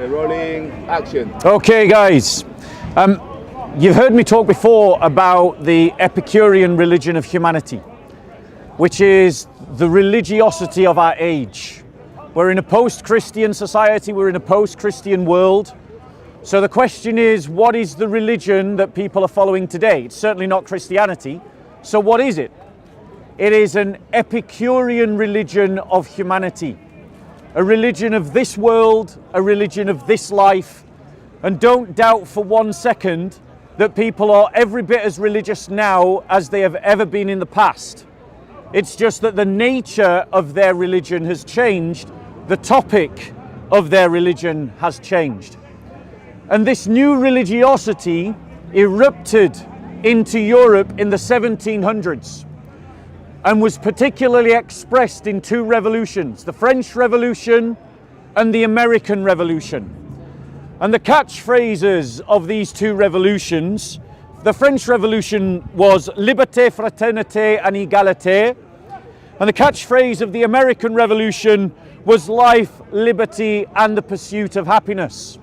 Okay, rolling, action. Okay, guys. You've heard me talk before about the Epicurean religion of humanity, which is the religiosity of our age. We're in a post-Christian society, we're in a post-Christian world. So the question is, what is the religion that people are following today? It's certainly not Christianity. So what is it? It is an Epicurean religion of humanity. A religion of this world, a religion of this life. And don't doubt for 1 second that people are every bit as religious now as they have ever been in the past. It's just that the nature of their religion has changed. The topic of their religion has changed. And this new religiosity erupted into Europe in the 1700s and was particularly expressed in two revolutions, the French Revolution and the American Revolution. And the catchphrases of these two revolutions, the French Revolution was liberté, fraternité and égalité, and the catchphrase of the American Revolution was life, liberty and the pursuit of happiness.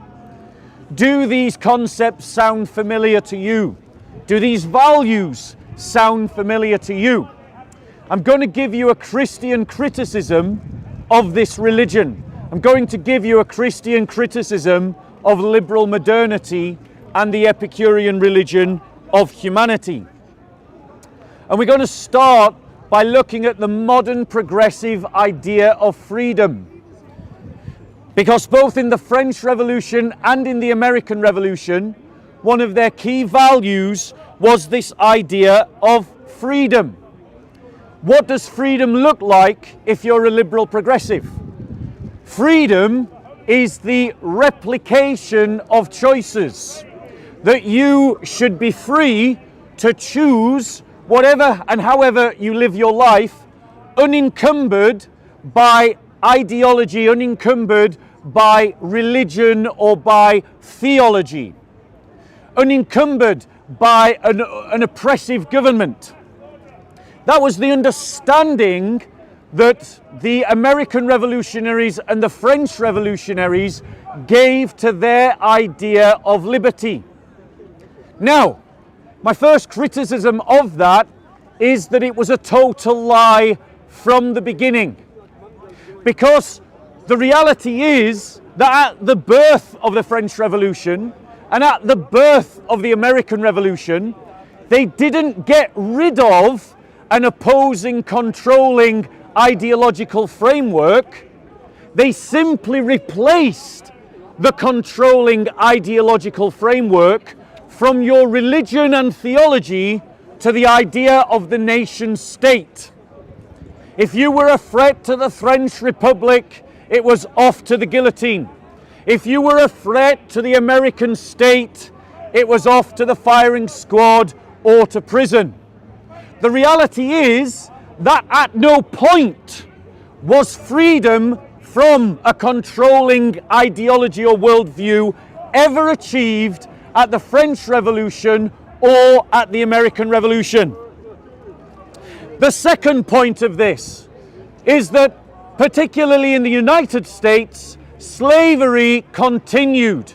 Do these concepts sound familiar to you? Do these values sound familiar to you? I'm going to give you a Christian criticism of this religion. I'm going to give you a Christian criticism of liberal modernity and the Epicurean religion of humanity. And we're going to start by looking at the modern progressive idea of freedom. Because both in the French Revolution and in the American Revolution, one of their key values was this idea of freedom. What does freedom look like if you're a liberal progressive? Freedom is the replication of choices. That you should be free to choose whatever and however you live your life, unencumbered by ideology, unencumbered by religion or by theology, unencumbered by an oppressive government. That was the understanding that the American revolutionaries and the French revolutionaries gave to their idea of liberty. Now, my first criticism of that is that it was a total lie from the beginning. Because the reality is that at the birth of the French Revolution and at the birth of the American Revolution, they didn't get rid of an opposing, controlling ideological framework. They simply replaced the controlling ideological framework from your religion and theology to the idea of the nation state. If you were a threat to the French Republic, it was off to the guillotine. If you were a threat to the American state, it was off to the firing squad or to prison. The reality is that at no point was freedom from a controlling ideology or worldview ever achieved at the French Revolution or at the American Revolution. The second point of this is that, particularly in the United States, slavery continued.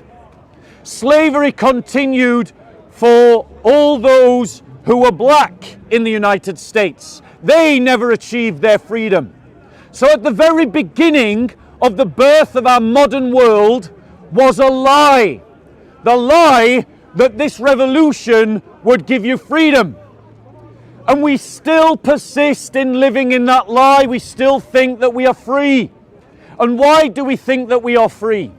Slavery continued for all those who were black in the United States. They never achieved their freedom. So at the very beginning of the birth of our modern world was a lie. The lie that this revolution would give you freedom. And we still persist in living in that lie. We still think that we are free. And why do we think that we are free?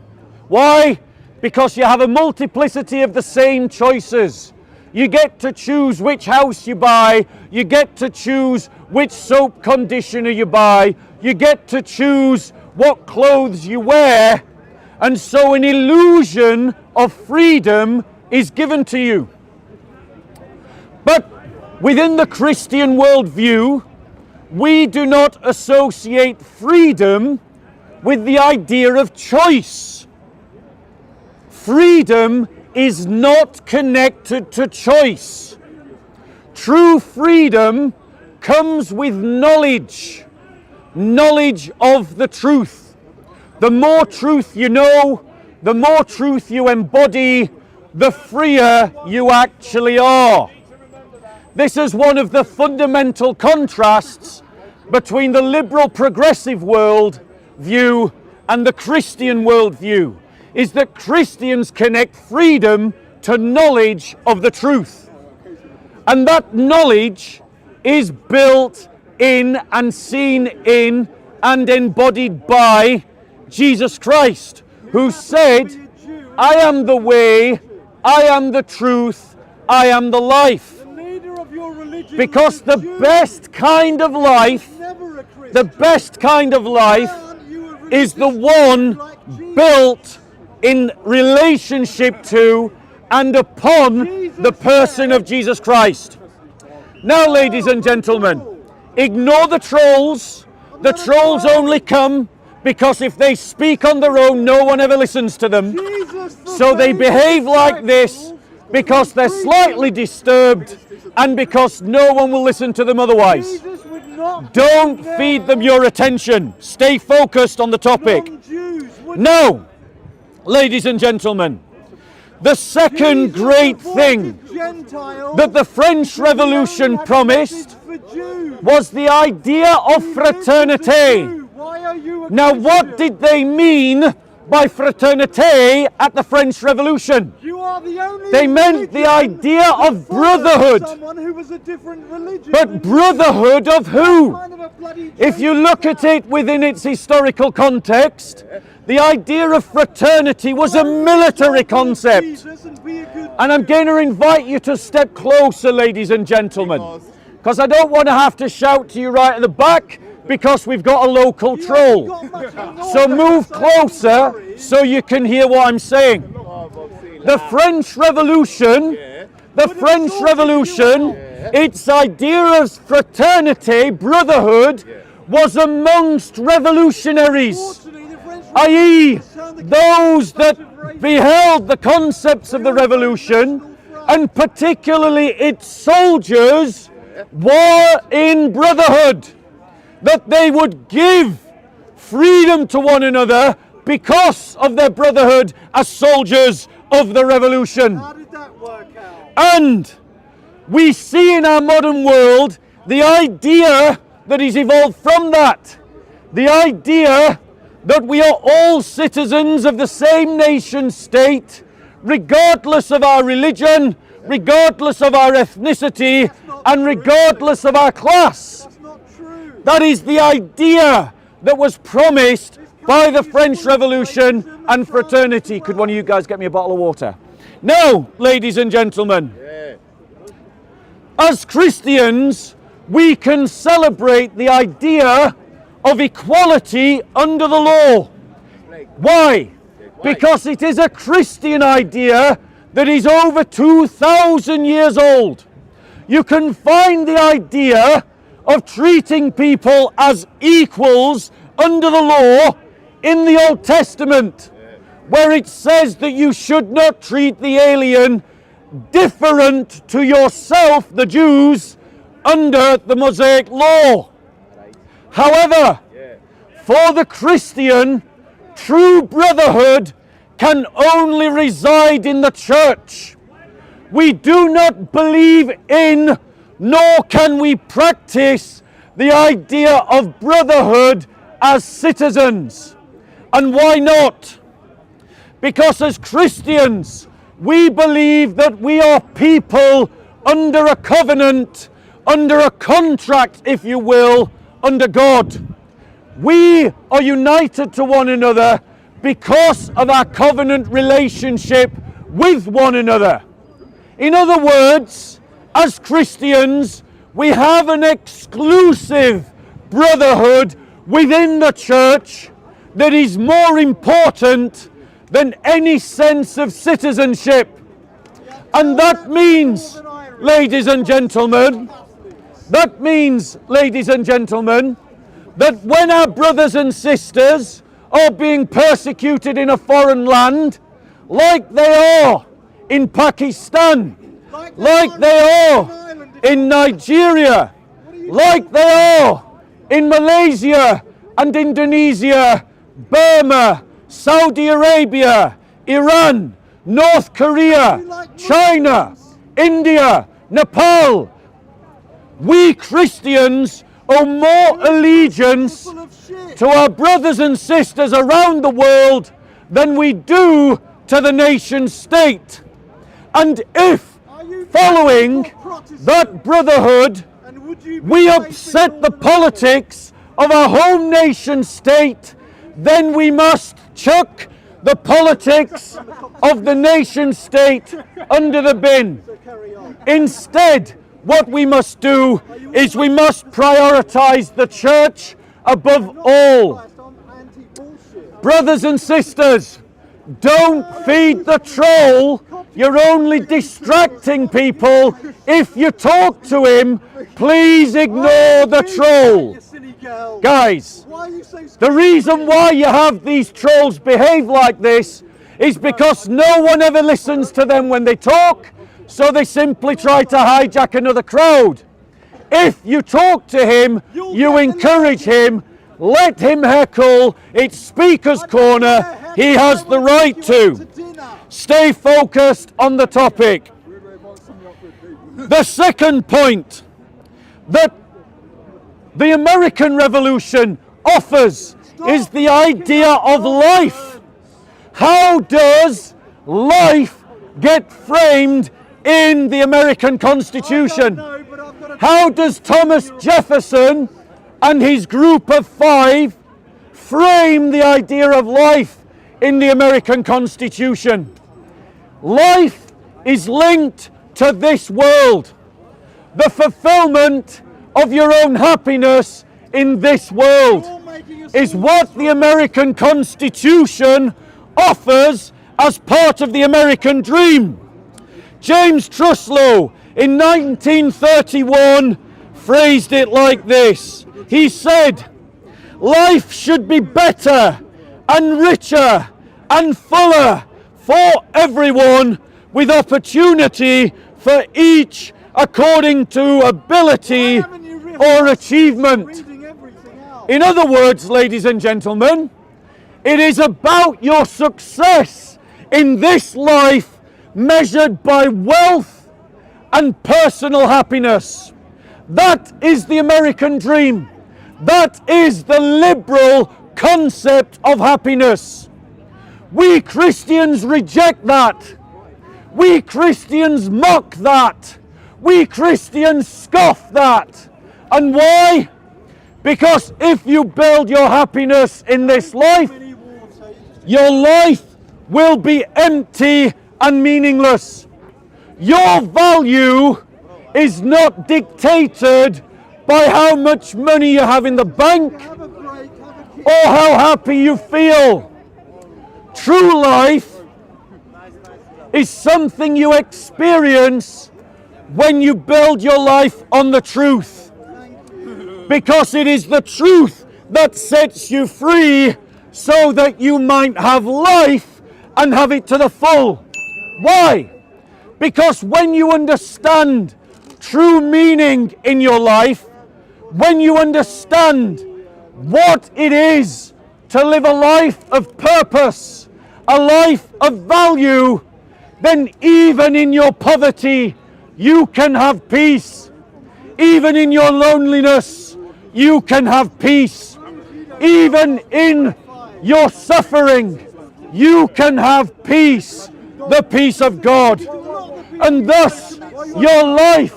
Why? Because you have a multiplicity of the same choices. You get to choose which house you buy. You get to choose which soap conditioner you buy. You get to choose what clothes you wear. And so an illusion of freedom is given to you. But within the Christian worldview, we do not associate freedom with the idea of choice. Freedom is not connected to choice. True freedom comes with knowledge of the truth. The more truth you know, the more truth you embody, the freer you actually are. This is one of the fundamental contrasts between the liberal progressive world view and the Christian worldview, is that Christians connect freedom to knowledge of the truth. And that knowledge is built in and seen in and embodied by Jesus Christ, who said, I am the way, I am the truth, I am the life. Because the best kind of life, is the one built in relationship to and upon the person of Jesus Christ. Now, ladies and gentlemen, ignore the trolls. The trolls only come because if they speak on their own, no one ever listens to them. So they behave like this because they're slightly disturbed and because no one will listen to them otherwise. Don't feed them your attention. Stay focused on the topic. Now, ladies and gentlemen, the second great thing that the French Revolution promised was the idea of fraternity. Now, what did they mean by fraternity at the French Revolution? They meant the idea of brotherhood. But brotherhood of who? If you look at it within its historical context, the idea of fraternity was a military concept. And I'm going to invite you to step closer, ladies and gentlemen, because I don't want to have to shout to you right at the back because we've got a local troll. So move closer so you can hear what I'm saying. The French Revolution, its idea of fraternity, brotherhood, was amongst revolutionaries, i.e. those that beheld the concepts of the revolution, and particularly its soldiers, were in brotherhood, that they would give freedom to one another because of their brotherhood as soldiers of the revolution. How did that work out? And we see in our modern world the idea that is evolved from that. The idea that we are all citizens of the same nation state, regardless of our religion, regardless of our ethnicity, and regardless of our class. That's not true. That is the idea that was promised by the French Revolution and fraternity. Could one of you guys get me a bottle of water? Now, ladies and gentlemen, as Christians, we can celebrate the idea of equality under the law. Why? Because it is a Christian idea that is over 2,000 years old. You can find the idea of treating people as equals under the law in the Old Testament, where it says that you should not treat the alien different to yourself, the Jews, under the Mosaic law. However, for the Christian, true brotherhood can only reside in the church. We do not believe in, nor can we practice, the idea of brotherhood as citizens. And why not? Because as Christians, we believe that we are people under a covenant, under a contract, if you will, under God. We are united to one another because of our covenant relationship with one another. In other words, as Christians, we have an exclusive brotherhood within the church that is more important than any sense of citizenship. And that means, ladies and gentlemen, that when our brothers and sisters are being persecuted in a foreign land, like they are in Pakistan, like they are in Nigeria, like they are in Malaysia and Indonesia, Burma, Saudi Arabia, Iran, North Korea, China, India, Nepal. We Christians owe more allegiance Full of shit. to our brothers and sisters around the world than we do to the nation state. And if, Are you following Catholic or Protestant? that brotherhood, And would you be we facing upset all the of politics of our home nation state, then we must chuck the politics of the nation state under the bin. So carry on. Instead, what we must do is we must prioritize the church above all. Christ, I'm anti-bullshit. Brothers and sisters, don't feed the troll. You're only distracting people. If you talk to him, please ignore the troll. You silly girl. Guys, Why are you so the reason why you have these trolls behave like this is because no one ever listens to them when they talk, so they simply try to hijack another crowd. If you talk to him, you encourage him, let him heckle, it's Speaker's Corner, he has the right to. Stay focused on the topic. The second point that the American Revolution offers is the idea of life. How does life get framed in the American Constitution? How does Thomas Jefferson and his group of 5 frame the idea of life in the American Constitution? Life is linked to this world. The fulfillment of your own happiness in this world is what the American Constitution offers as part of the American dream. James Truslow in 1931 phrased it like this. He said, "Life should be better and richer and fuller for everyone, with opportunity for each according to ability or achievement." In other words, ladies and gentlemen, it is about your success in this life measured by wealth and personal happiness. That is the American dream. That is the liberal concept of happiness. We Christians reject that. We Christians mock that. We Christians scoff that. And why? Because if you build your happiness in this life, your life will be empty and meaningless. Your value is not dictated by how much money you have in the bank or how happy you feel. True life is something you experience when you build your life on the truth. Because it is the truth that sets you free so that you might have life and have it to the full. Why? Because when you understand true meaning in your life, when you understand what it is to live a life of purpose, a life of value, then even in your poverty, you can have peace. Even in your loneliness, you can have peace. Even in your suffering, you can have peace, the peace of God. And thus, your life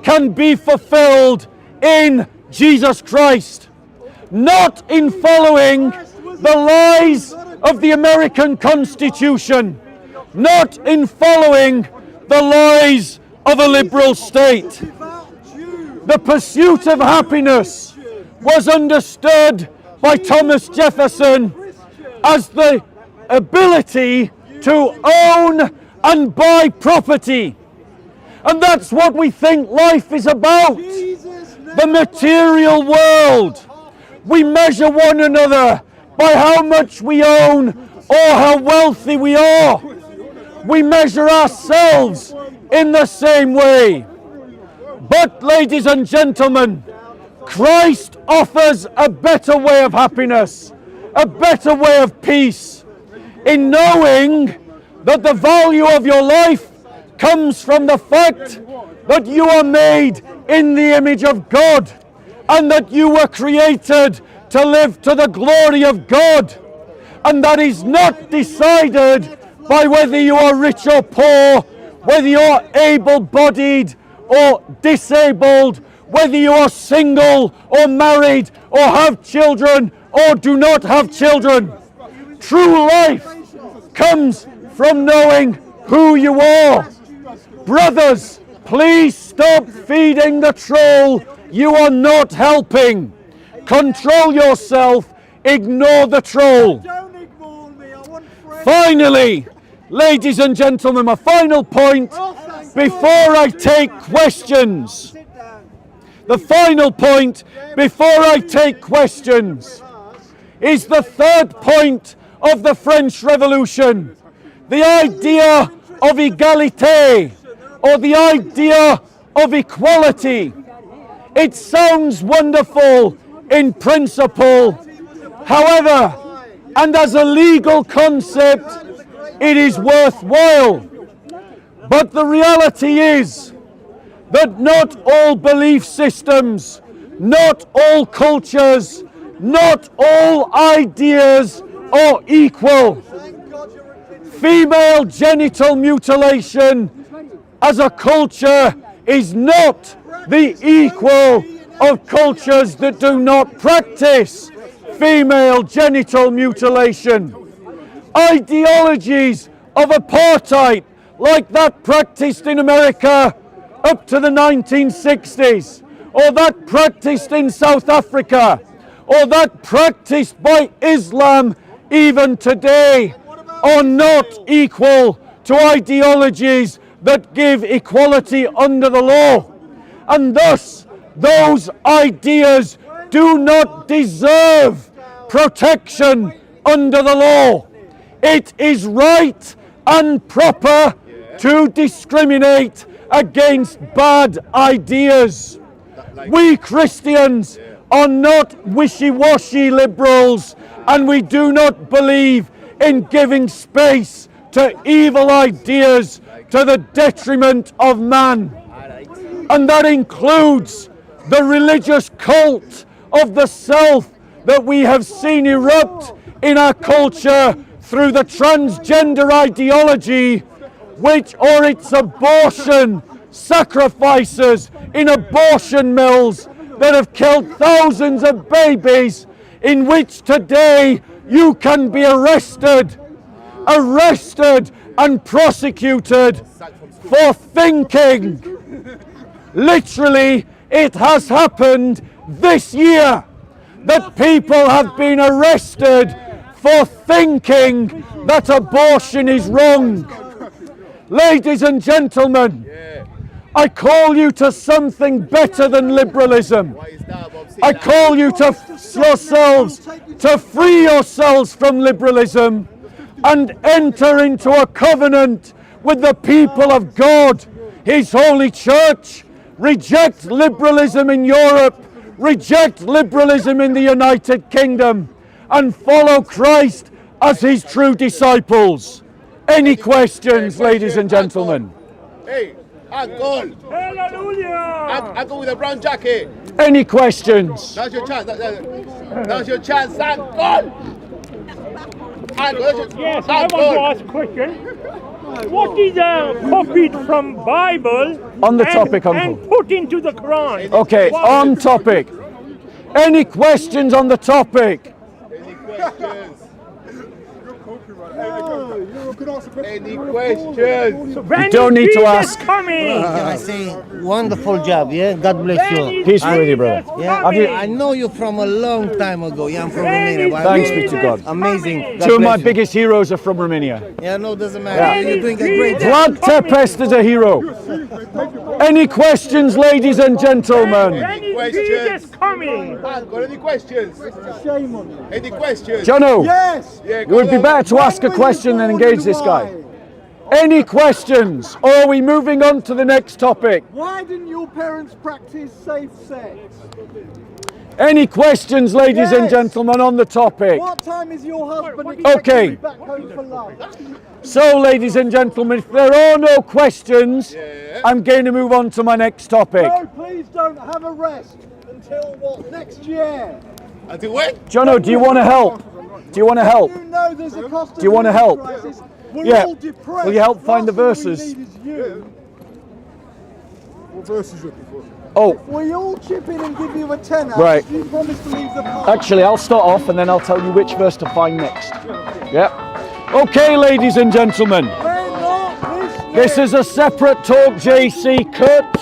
can be fulfilled in Jesus Christ. Not in following the lies of the American Constitution. Not in following the lies of a liberal state. The pursuit of happiness was understood by Thomas Jefferson as the ability to own and buy property. And that's what we think life is about. The material world. We measure one another by how much we own or how wealthy we are. We measure ourselves in the same way. But, ladies and gentlemen, Christ offers a better way of happiness, a better way of peace, in knowing that the value of your life comes from the fact that you are made in the image of God and that you were created to live to the glory of God. And that is not decided by whether you are rich or poor, whether you are able-bodied or disabled, whether you are single or married or have children or do not have children. True life comes from knowing who you are. Brothers, please stop feeding the troll. You are not helping. Control yourself. Ignore the troll. Don't ignore me. I want friends. Finally, ladies and gentlemen, my final point before I take questions. Sit down. The final point before I take questions is the third point of the French Revolution. The idea of égalité, or the idea of equality. It sounds wonderful in principle. However, and as a legal concept, it is worthwhile. But the reality is that not all belief systems, not all cultures, not all ideas are equal. Female genital mutilation as a culture is not the equal of cultures that do not practice female genital mutilation. Ideologies of apartheid, like that practiced in America up to the 1960s, or that practiced in South Africa, or that practiced by Islam even today, are not equal to ideologies that give equality under the law. And thus, those ideas do not deserve protection under the law. It is right and proper to discriminate against bad ideas. We Christians are not wishy-washy liberals, and we do not believe in giving space to evil ideas to the detriment of man. And that includes the religious cult of the self that we have seen erupt in our culture through the transgender ideology, which or its abortion sacrifices in abortion mills that have killed thousands of babies, in which today you can be arrested and prosecuted for thinking. Literally, it has happened this year that people have been arrested for thinking that abortion is wrong. Ladies and gentlemen, I call you to something better than liberalism. I call you to free yourselves from liberalism and enter into a covenant with the people of God, His holy church. Reject liberalism in Europe, reject liberalism in the United Kingdom, and follow Christ as His true disciples. Any questions, ladies and gentlemen? Hey, uncle! Hallelujah! Uncle with a brown jacket. Any questions? Now's your chance. Now's your chance, uncle! Uncle, Yes, I want to ask a question. What is copied from Bible On the topic, Uncle. and put into the Quran? Okay, on topic. Any questions on the topic? Any questions? No, you're a good answer question. Any questions? When You don't is need to Jesus ask. Coming? Can I say wonderful job, yeah? God bless When you. is Peace be with you, brother. Jesus Yeah, coming? I know you from a long time ago. Yeah, I'm from When Romania. is but Thanks be Jesus to God. Amazing. coming? God Two of my bless you. biggest heroes are from Romania. Yeah, no, doesn't matter. When You're is doing a great Jesus job. Vlad Tepest is a hero. Any questions, ladies and gentlemen? When is questions? Jesus coming? Uncle, any questions? Shame on you. Any questions? Jono, Yes. Yeah, it would be better to ask a question than engage this guy. Any questions? Or are we moving on to the next topic? Why didn't your parents practice safe sex? Any questions, ladies and Yes. gentlemen, on the topic? What time is your husband Okay. expecting you back home for lunch? So, ladies and gentlemen, if there are no questions, I'm going to move on to my next topic. No, please don't have a rest until what? Next year. Until when? Jono, do you want to help? Do you want to help? You know there's a cost of Do you wanna living help? crisis. We're Yeah. all depressed. Will you help find the Last thing verses? we need is you. What verse is looking for? Oh, We all chip in and give you a tenner. Right. You promise to leave the park. actually, I'll start off and then I'll tell you which verse to find next. Yep. Okay, ladies and gentlemen, They're not listening. this is a separate talk, JC. Cut.